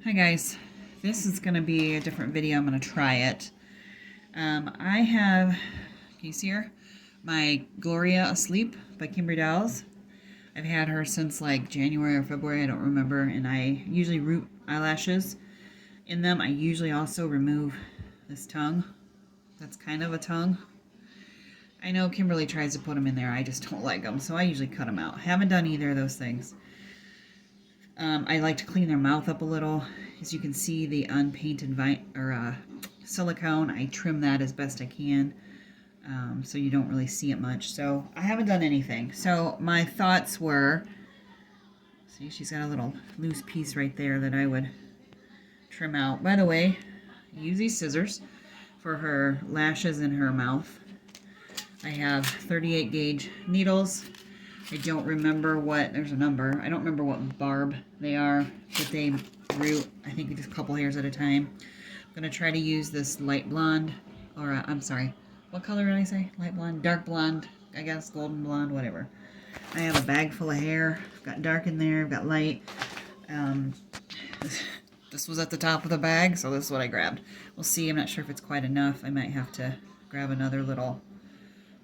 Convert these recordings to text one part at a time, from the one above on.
Hi guys, this is going to be a different video. I'm going to try it. I have, can you see her? My Gloria Asleep by Kimbry. I've had her since like January or February, I don't remember, and I usually root eyelashes in them. I usually also remove this tongue. That's kind of a tongue. I know Kimberly tries to put them in there, I just don't like them, so I usually cut them out. Haven't done either of those things. I like to clean their mouth up a little. As you can see, the unpainted silicone, I trim that as best I can, so you don't really see it much. So I haven't done anything. So my thoughts were, see, she's got a little loose piece right there that I would trim out. By the way, I use these scissors for her lashes and her mouth. I have 38 gauge needles. I don't remember what, there's a number, I don't remember what barb they are, but they root, I think, just a couple hairs at a time. I'm going to try to use this light blonde, or I'm sorry, what color did I say? Light blonde? Dark blonde, I guess, golden blonde, whatever. I have a bag full of hair. I've got dark in there, I've got light. This was at the top of the bag, so this is what I grabbed. We'll see, I'm not sure if it's quite enough. I might have to grab another little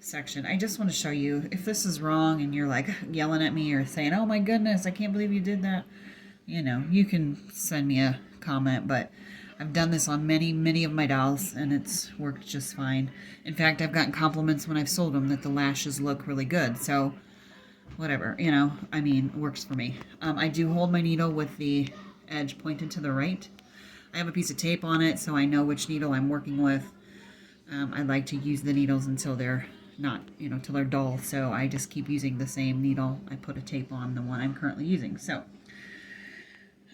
section. I just want to show you, if this is wrong and you're like yelling at me or saying, oh my goodness, I can't believe you did that, you know, you can send me a comment, but I've done this on many of my dolls and it's worked just fine. In fact, I've gotten compliments when I've sold them that the lashes look really good, so whatever, you know, I mean, it works for me. I do hold my needle with the edge pointed to the right. I have a piece of tape on it so I know which needle I'm working with. I like to use the needles until they're not, you know, till they're dull, so I just keep using the same needle. I put a tape on the one I'm currently using. So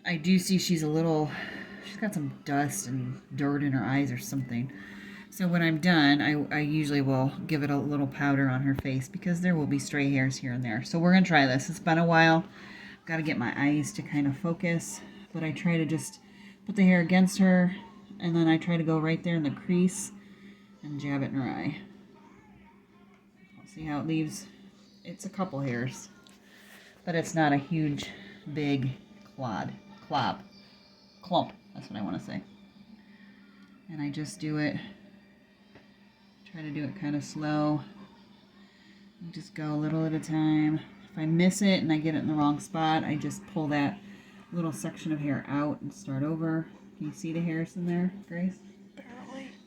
I do see she's got some dust and dirt in her eyes or something. So when I'm done, I usually will give it a little powder on her face because there will be stray hairs here and there. So we're gonna try this. It's been a while. Got to get my eyes to kind of focus, but I try to just put the hair against her, and then I try to go right there in the crease and jab it in her eye. See how it leaves? It's a couple hairs, but it's not a huge, big clump. That's what I want to say. And I just do it, try to do it kind of slow. Just go a little at a time. If I miss it and I get it in the wrong spot, I just pull that little section of hair out and start over. Can you see the hairs in there, Grace?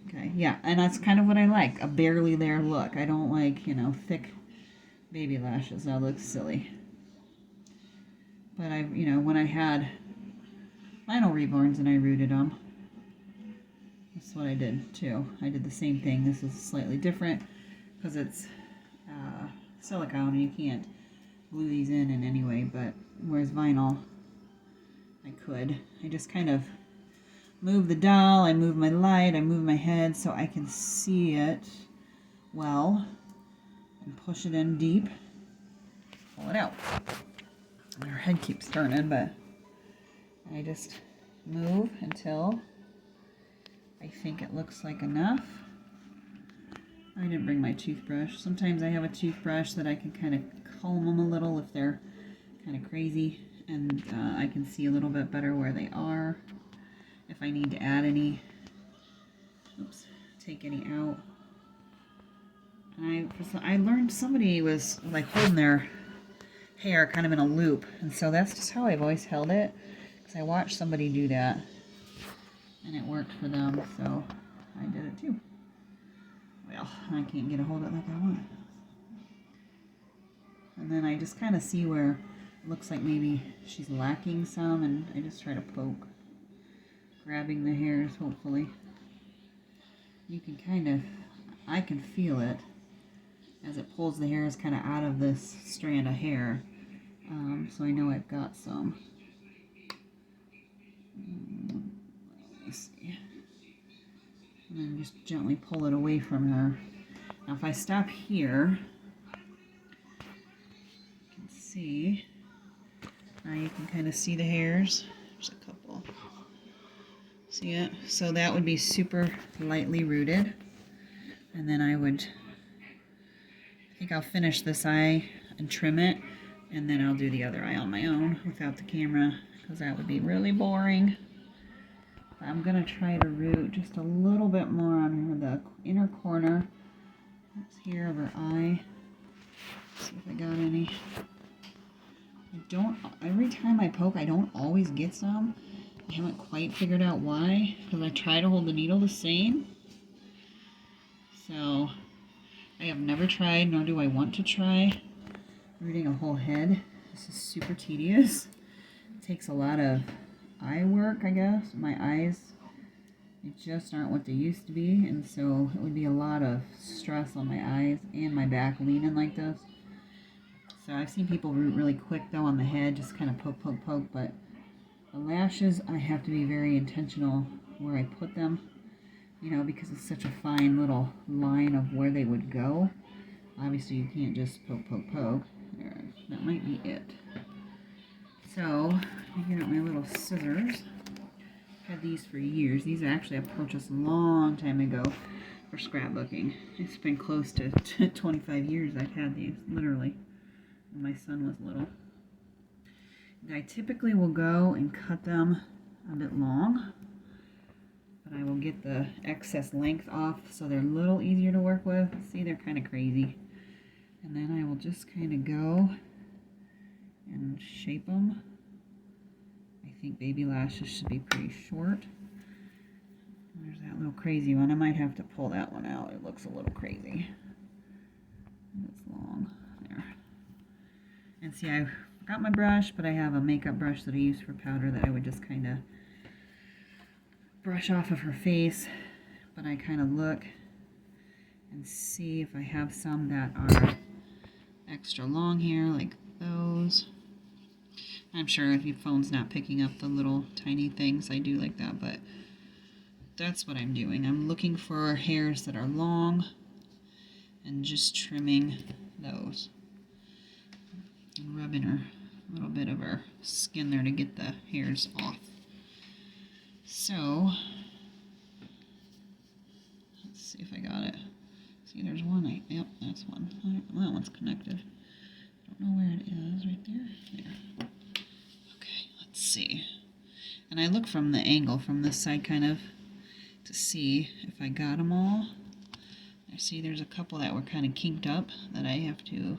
Okay, yeah, and that's kind of what I like, a barely there look. I don't like, you know, thick baby lashes. That looks silly. But you know, when I had final reborns and I rooted them, that's what I did too. I did the same thing. This is slightly different because it's silicone and you can't glue these in any way, but whereas vinyl, I could. I just kind of move the doll, I move my light, I move my head so I can see it well, and push it in deep, pull it out. Her head keeps turning, but I just move until I think it looks like enough. I didn't bring my toothbrush. Sometimes I have a toothbrush that I can kind of comb them a little if they're kind of crazy, and I can see a little bit better where they are. If I need to add any, take any out. And I learned somebody was like holding their hair kind of in a loop, and so that's just how I've always held it, because I watched somebody do that and it worked for them, so I did it too. Well, I can't get a hold of it like I want. And then I just kind of see where it looks like maybe she's lacking some, and I just try to poke, grabbing the hairs. Hopefully you can kind of, I can feel it as it pulls the hairs kind of out of this strand of hair, so I know I've got some. Let me see. And then just gently pull it away from her. Now if I stop here, you can see, now you can kind of see the hairs. There's a couple. See it? So that would be super lightly rooted. And then I think I'll finish this eye and trim it, and then I'll do the other eye on my own without the camera, because that would be really boring. I'm going to try to root just a little bit more on the inner corner. That's here of her eye. Let's see if I got any. Every time I poke, I don't always get some. I haven't quite figured out why, because I try to hold the needle the same. So, I have never tried, nor do I want to try, rooting a whole head. This is super tedious. It takes a lot of eye work, I guess. My eyes, they just aren't what they used to be, and so it would be a lot of stress on my eyes and my back leaning like this. So I've seen people root really quick though on the head, just kind of poke, poke, poke, but the lashes, I have to be very intentional where I put them, you know, because it's such a fine little line of where they would go. Obviously you can't just poke, poke, poke. There, that might be it. So, I get out my little scissors. I've had these for years. These actually I purchased a long time ago for scrapbooking. It's been close to 25 years I've had these, literally, when my son was little. And I typically will go and cut them a bit long, but I will get the excess length off so they're a little easier to work with. See, they're kind of crazy. And then I will just kind of go and shape them. I think baby lashes should be pretty short. There's that little crazy one. I might have to pull that one out. It looks a little crazy. It's long. There. And see, I've got my brush, but I have a makeup brush that I use for powder that I would just kind of brush off of her face. But I kind of look and see if I have some that are extra long here, like those. I'm sure if your phone's not picking up the little tiny things, I do like that, but that's what I'm doing. I'm looking for hairs that are long and just trimming those. And rubbing a little bit of her skin there to get the hairs off. So, let's see if I got it. See, there's one. Yep, that's one. That one's connected. I don't know where it is. Right there. There. Let's see. And I look from the angle from this side kind of to see if I got them all. I see there's a couple that were kind of kinked up that I have to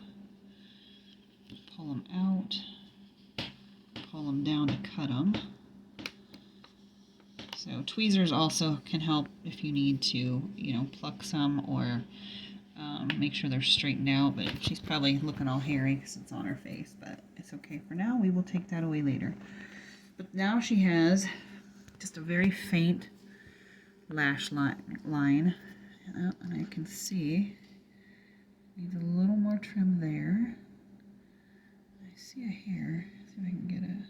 pull them out, pull them down to cut them. So tweezers also can help if you need to, you know, pluck some or make sure they're straightened out, but she's probably looking all hairy because it's on her face, but it's okay for now. We will take that away later. But now she has just a very faint lash line, and I can see needs a little more trim there. I see a hair. See if I can get it.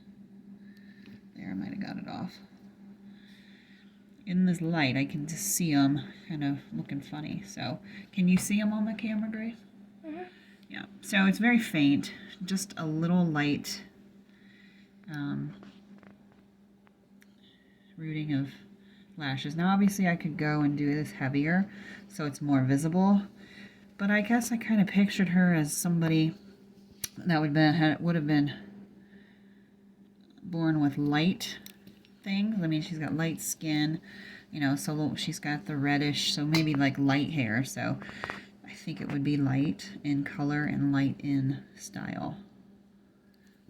There, I might have got it off. In this light, I can just see them kind of looking funny. So, can you see them on the camera, Grace? Mm-hmm. Yeah. So it's very faint, just a little light. Rooting of lashes. Now obviously I could go and do this heavier so it's more visible, but I guess I kind of pictured her as somebody that would have been born with light things. I mean, she's got light skin, you know, so she's got the reddish, so maybe like light hair. So I think it would be light in color and light in style.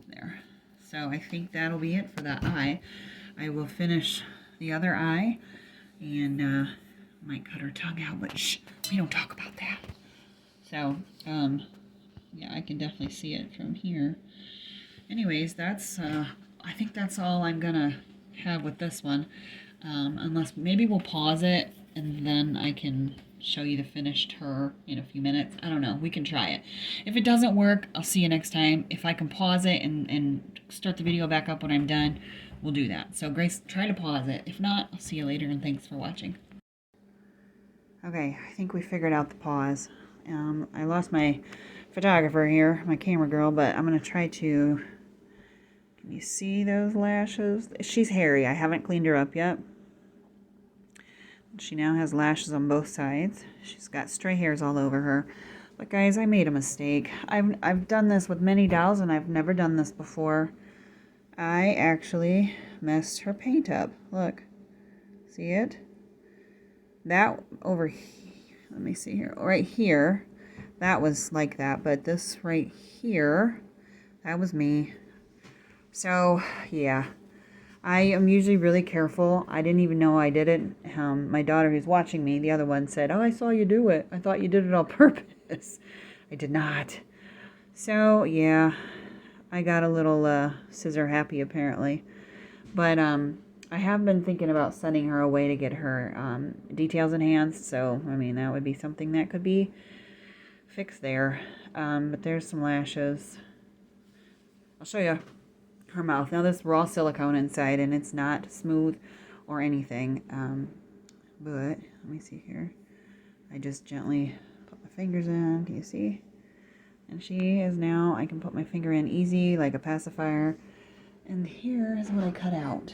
There. So I think that'll be it for that eye. I will finish the other eye and might cut her tongue out, but shh, we don't talk about that. So, yeah, I can definitely see it from here. Anyways, that's, I think that's all I'm gonna have with this one. Unless maybe we'll pause it and then I can show you the finished her in a few minutes. I don't know. We can try it. If it doesn't work, I'll see you next time. If I can pause it and start the video back up when I'm done, we'll do that. So Grace, try to pause it. If not, I'll see you later, and thanks for watching. Okay, I think we figured out the pause. I lost my photographer here, my camera girl, but I'm going to try to... Can you see those lashes? She's hairy. I haven't cleaned her up yet. She now has lashes on both sides. She's got stray hairs all over her. But guys, I made a mistake. I've done this with many dolls, and I've never done this before. I actually messed her paint up. Look. See it? That over here, let me see here, right here, that was like that, but this right here, that was me. So, yeah. I am usually really careful. I didn't even know I did it. My daughter who's watching me, the other one, said, "Oh, I saw you do it. I thought you did it on purpose." I did not. So, yeah, I got a little scissor happy apparently. But I have been thinking about sending her away to get her details enhanced. So, I mean, that would be something that could be fixed there. But there's some lashes. I'll show you her mouth. Now, this raw silicone inside, and it's not smooth or anything. But let me see here. I just gently put my fingers in. Do you see? And she is now, I can put my finger in easy like a pacifier. And here is what I cut out.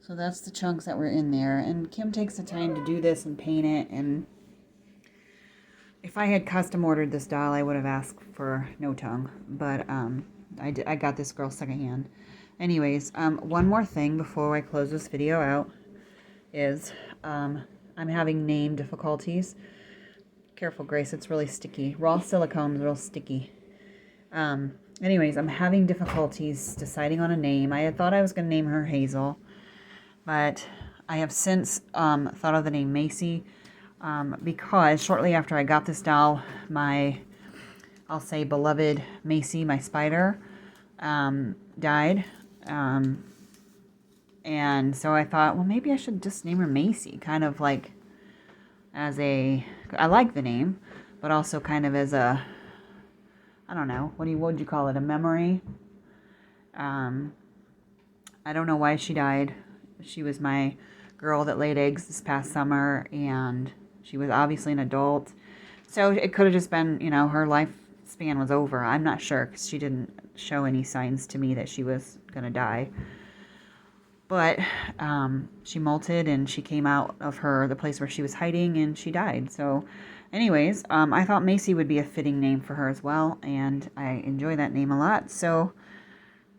So that's the chunks that were in there. And Kim takes the time to do this and paint it. And if I had custom ordered this doll, I would have asked for no tongue. But I got this girl secondhand. Anyways, one more thing before I close this video out is I'm having name difficulties. Careful, Grace, it's really sticky. Raw silicone is real sticky. Anyways, I'm having difficulties deciding on a name. I had thought I was going to name her Hazel, but I have since thought of the name Macy because shortly after I got this doll, I'll say beloved Macy, my spider, died. And so I thought, well, maybe I should just name her Macy, kind of like as a, I like the name, but also kind of as a, I don't know, what would you call it, a memory? I don't know why she died. She was my girl that laid eggs this past summer, and she was obviously an adult. So it could have just been, you know, her lifespan was over. I'm not sure, because she didn't show any signs to me that she was going to die. But she molted, and she came out of the place where she was hiding, and she died. So anyways, I thought Macy would be a fitting name for her as well, and I enjoy that name a lot. So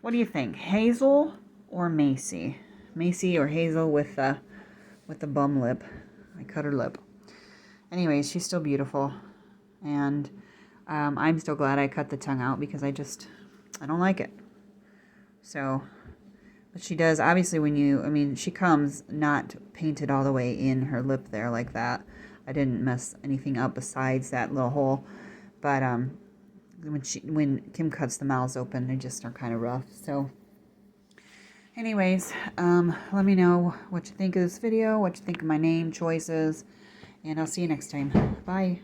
what do you think? Hazel or Macy? Macy or Hazel with the bum lip. I cut her lip. Anyways, she's still beautiful. And I'm still glad I cut the tongue out, because I don't like it. So, but she does, obviously she comes not painted all the way in her lip there like that. I didn't mess anything up besides that little hole. But when Kim cuts the mouths open, they just are kind of rough. So anyways, let me know what you think of this video, what you think of my name choices, and I'll see you next time. Bye.